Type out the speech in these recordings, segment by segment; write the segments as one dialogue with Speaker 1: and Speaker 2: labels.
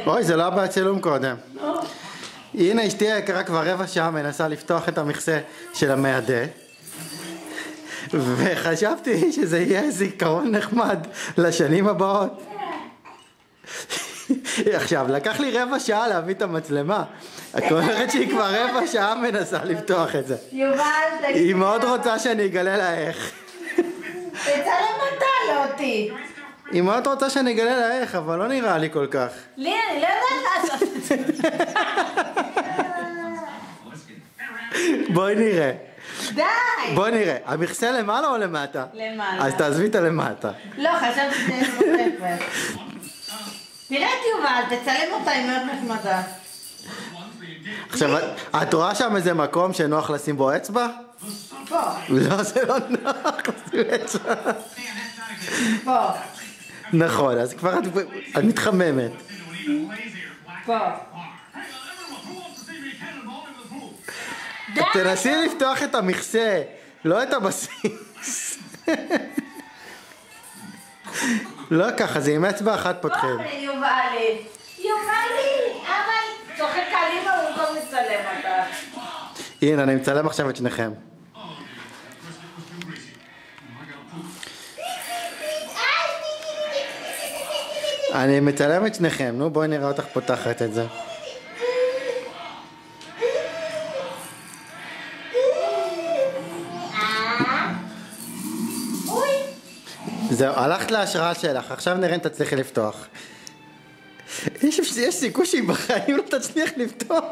Speaker 1: אוי, זה לא היה בצילום קודם. הנה אשתי היקרה כבר רבע שעה מנסה לפתוח את המכסה של המיידה. וחשבתי שזה יהיה זיכרון נחמד לשנים הבאות. עכשיו, לקח לי רבע שעה להביא את המצלמה. את אומרת שהיא כבר רבע שעה מנסה לפתוח את זה.
Speaker 2: יובל, תגיד.
Speaker 1: היא מאוד רוצה שאני אגלה לה איך.
Speaker 2: תצלם אותה, לא אותי.
Speaker 1: היא מאוד רוצה שאני אגלה לה איך, אבל לא נראה לי כל כך.
Speaker 2: לי, אני לא יודעת לעשות את זה.
Speaker 1: בואי נראה.
Speaker 2: די.
Speaker 1: בואי נראה. המכסה למעלה או למטה?
Speaker 2: למעלה.
Speaker 1: אז תעזבי את הלמטה.
Speaker 2: לא, חשבתי שיש נוספת. תראה את יובל, תצלם אותה, היא מאוד נחמדה.
Speaker 1: עכשיו, את רואה שם איזה מקום שנוח לשים בו אצבע?
Speaker 2: פה.
Speaker 1: לא, זה לא נוח לשים אצבע.
Speaker 2: פה.
Speaker 1: נכון, אז כבר את מתחממת.
Speaker 2: פה.
Speaker 1: תנסי לפתוח את המכסה, לא את הבסיס. לא ככה, זה עם אצבע אחת פותחים.
Speaker 2: יובלי, אבל צוחק קלימה הוא גם מצלם אותה.
Speaker 1: הנה, אני מצלם עכשיו את שניכם. אני מצלם את שניכם, נו בואי נראה אותך פותחת את זה. זהו, הלכת להשראה שלך, עכשיו נראה אם תצליחי לפתוח. יש סיכוי שהיא בחיים לא תצליח לפתוח.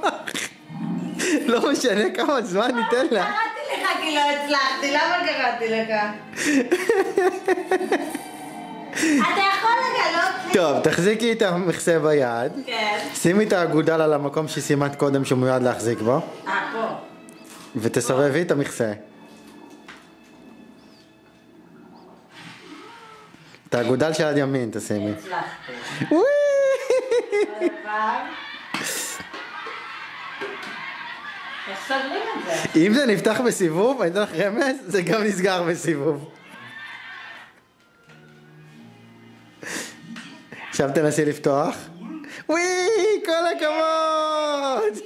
Speaker 1: לא משנה כמה זמן ניתן לה.
Speaker 2: קראתי לך כי לא הצלחתי, למה קראתי לך? אתה יכול לגלות לי?
Speaker 1: טוב, תחזיקי את המכסה ביד.
Speaker 2: כן.
Speaker 1: שימי את האגודל על המקום שסימנת קודם שהוא מיועד להחזיק בו.
Speaker 2: פה.
Speaker 1: ותסובבי את המכסה. את האגודל של יד ימין תשימי.
Speaker 2: הצלחתי.
Speaker 1: וואי!
Speaker 2: איך סוגרים את זה?
Speaker 1: אם זה נפתח בסיבוב, אני אתן לך רמז, זה גם נסגר בסיבוב. עכשיו תנסי לפתוח. וואי, כל הכבוד!